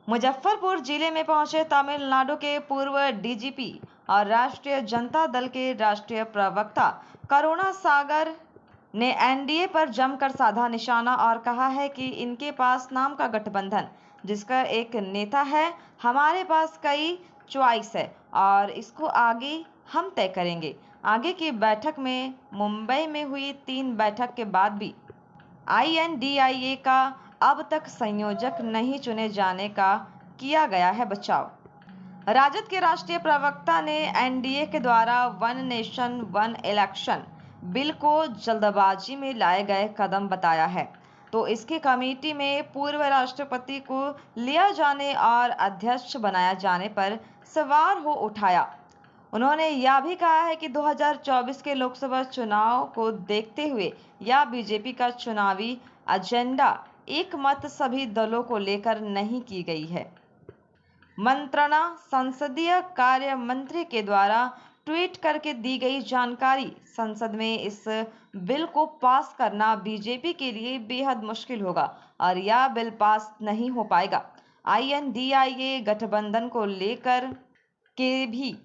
मुजफ्फरपुर जिले में पहुंचे तमिलनाडु के पूर्व डीजीपी और राष्ट्रीय जनता दल के राष्ट्रीय प्रवक्ता करुणा सागर ने एनडीए पर जमकर साधा निशाना और कहा है कि इनके पास नाम का गठबंधन जिसका एक नेता है। हमारे पास कई चॉइस है और इसको आगे हम तय करेंगे। आगे की बैठक में मुंबई में हुई 3 बैठक के बाद भी INDIA का अब तक संयोजक नहीं चुने जाने का किया गया है बचाव। राजद के राष्ट्रीय प्रवक्ता ने एनडीए के द्वारा one nation one election bill को जल्दबाजी में लाए गए कदम बताया है, तो इसकी कमेटी में पूर्व राष्ट्रपति को लिया जाने और अध्यक्ष बनाया जाने पर सवाल हो उठाया। उन्होंने यह भी कहा है कि 2024 के लोकसभा चुनाव को देखते हुए या बीजेपी का चुनावी एजेंडा एक मत सभी दलों को लेकर नहीं की गई है। मंत्रणा संसदीय कार्य मंत्री के द्वारा ट्वीट करके दी गई जानकारी। संसद में इस बिल को पास करना बीजेपी के लिए बेहद मुश्किल होगा और यह बिल पास नहीं हो पाएगा। INDIA गठबंधन को लेकर के भी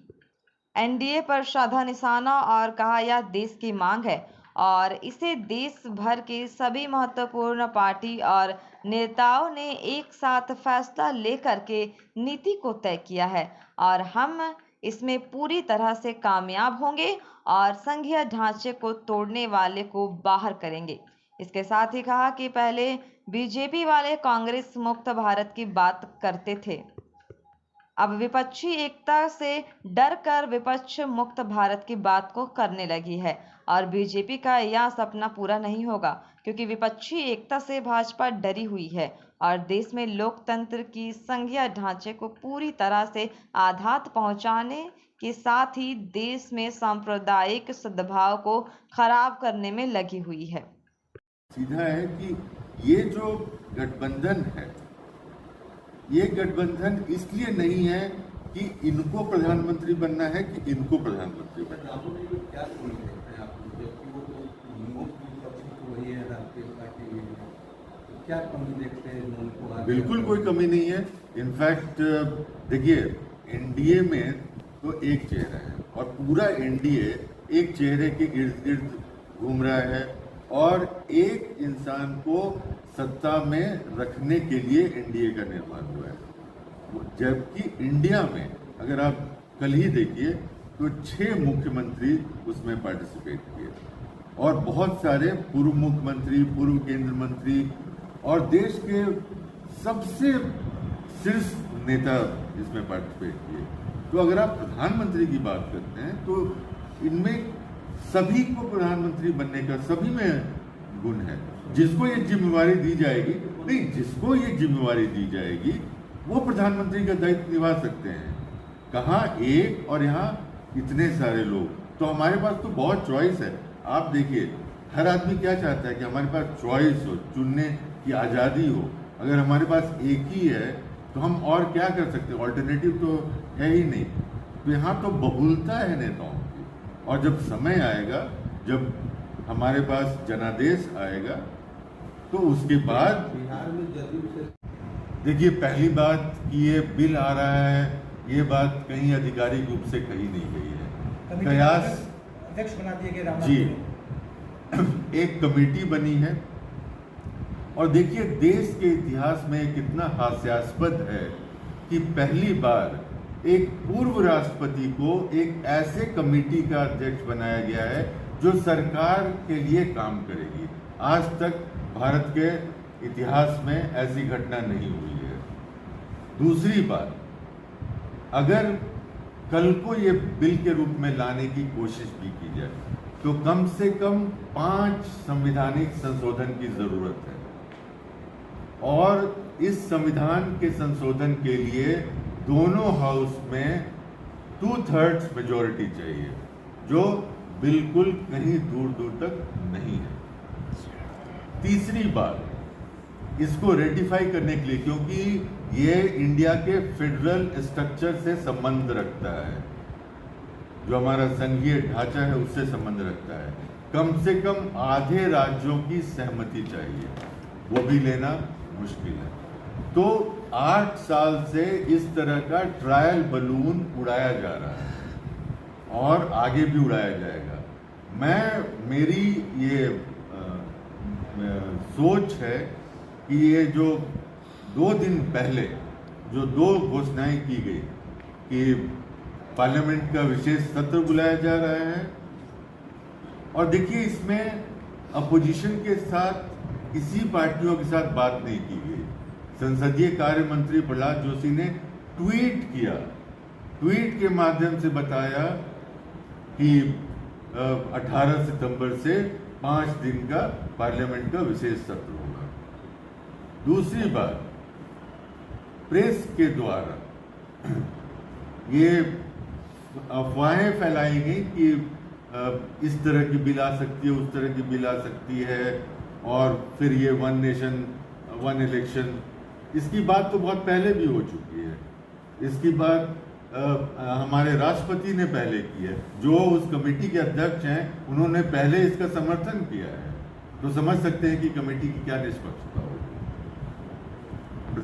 एनडीए पर साधा निशाना और कहा यह देश की मांग है और इसे देश भर के सभी महत्वपूर्ण पार्टी और नेताओं ने एक साथ फैसला लेकर के नीति को तय किया है और हम इसमें पूरी तरह से कामयाब होंगे और संघीय ढांचे को तोड़ने वाले को बाहर करेंगे। इसके साथ ही कहा कि पहले बीजेपी वाले कांग्रेस मुक्त भारत की बात करते थे, अब विपक्षी एकता से डर कर विपक्ष मुक्त भारत की बात को करने लगी है और बीजेपी का यह सपना पूरा नहीं होगा क्योंकि विपक्षी एकता से भाजपा डरी हुई है और देश में लोकतंत्र की संघीय ढांचे को पूरी तरह से आघात पहुंचाने के साथ ही देश में सांप्रदायिक सद्भाव को खराब करने में लगी हुई है। सीधा है कि ये जो गठबंधन है, ये गठबंधन इसलिए नहीं है कि इनको प्रधानमंत्री बनना है कि इनको प्रधानमंत्री बनना है। बिल्कुल कोई कमी नहीं है। इनफैक्ट देखिए, एनडीए में तो एक चेहरा है और पूरा एनडीए एक चेहरे के इर्द गिर्द घूम रहा है और एक इंसान को सत्ता में रखने के लिए एनडीए का निर्माण हुआ है। जबकि इंडिया में अगर आप कल ही देखिए तो 6 मुख्यमंत्री उसमें पार्टिसिपेट किए और बहुत सारे पूर्व मुख्यमंत्री, पूर्व केंद्र मंत्री और देश के सबसे शीर्ष नेता इसमें पार्टिसिपेट किए। तो अगर आप प्रधानमंत्री की बात करते हैं तो इनमें सभी को प्रधानमंत्री बनने का सभी में गुण है। जिसको ये जिम्मेवारी दी जाएगी, नहीं, जिसको ये जिम्मेवारी दी जाएगी वो प्रधानमंत्री का दायित्व निभा सकते हैं। कहाँ एक और यहाँ इतने सारे लोग, तो हमारे पास तो बहुत चॉइस है। आप देखिए, हर आदमी क्या चाहता है कि हमारे पास चॉइस हो, चुनने की आज़ादी हो। अगर हमारे पास एक ही है तो हम और क्या कर सकते हैं? ऑल्टरनेटिव तो है ही नहीं। तो यहाँ तो बहुलता है नेताओं की, और जब समय आएगा, जब हमारे पास जनादेश आएगा तो उसके बाद बिहार में जदयू देखिए, पहली बात कि ये बिल आ रहा है, ये बात कहीं आधिकारिक रूप से कही नहीं गई है। कयास अध्यक्ष बना दिए गए जी, एक कमेटी बनी है और देखिए देश के इतिहास में कितना हास्यास्पद है कि पहली बार एक पूर्व राष्ट्रपति को एक ऐसे कमेटी का अध्यक्ष बनाया गया है जो सरकार के लिए काम करेगी। आज तक भारत के इतिहास में ऐसी घटना नहीं हुई है। दूसरी बात, अगर कल को ये बिल के रूप में लाने की कोशिश भी की जाए तो कम से कम 5 संवैधानिक संशोधन की जरूरत है और इस संविधान के संशोधन के लिए दोनों हाउस में 2/3 मेजॉरिटी चाहिए, जो बिल्कुल कहीं दूर दूर तक नहीं है। तीसरी बात, इसको रेटिफाई करने के लिए, क्योंकि ये इंडिया के फेडरल स्ट्रक्चर से संबंध रखता है, जो हमारा संघीय ढांचा है उससे संबंध रखता है, कम से कम आधे राज्यों की सहमति चाहिए, वो भी लेना मुश्किल है। तो 8 साल से इस तरह का ट्रायल बलून उड़ाया जा रहा है और आगे भी उड़ाया जाएगा। मेरी ये सोच है कि ये जो 2 दिन पहले जो 2 घोषणाएं की गई कि पार्लियामेंट का विशेष सत्र बुलाया जा रहा है, और देखिए इसमें अपोजिशन के साथ किसी पार्टियों के साथ बात नहीं की गई। संसदीय कार्य मंत्री प्रहलाद जोशी ने ट्वीट किया, ट्वीट के माध्यम से बताया कि 18 सितंबर से 5 दिन का पार्लियामेंट का विशेष सत्र होगा। दूसरी बात, प्रेस के द्वारा ये अफवाहें फैलाई गई कि इस तरह की बिल आ सकती है, उस तरह की बिल आ सकती है, और फिर ये 1 नेशन 1 इलेक्शन, इसकी बात तो बहुत पहले भी हो चुकी है। इसकी बात हमारे राष्ट्रपति ने पहले की है, जो उस कमेटी के अध्यक्ष हैं, उन्होंने पहले इसका समर्थन किया है। तो समझ सकते हैं कि कमेटी की क्या निष्पक्षता होगी।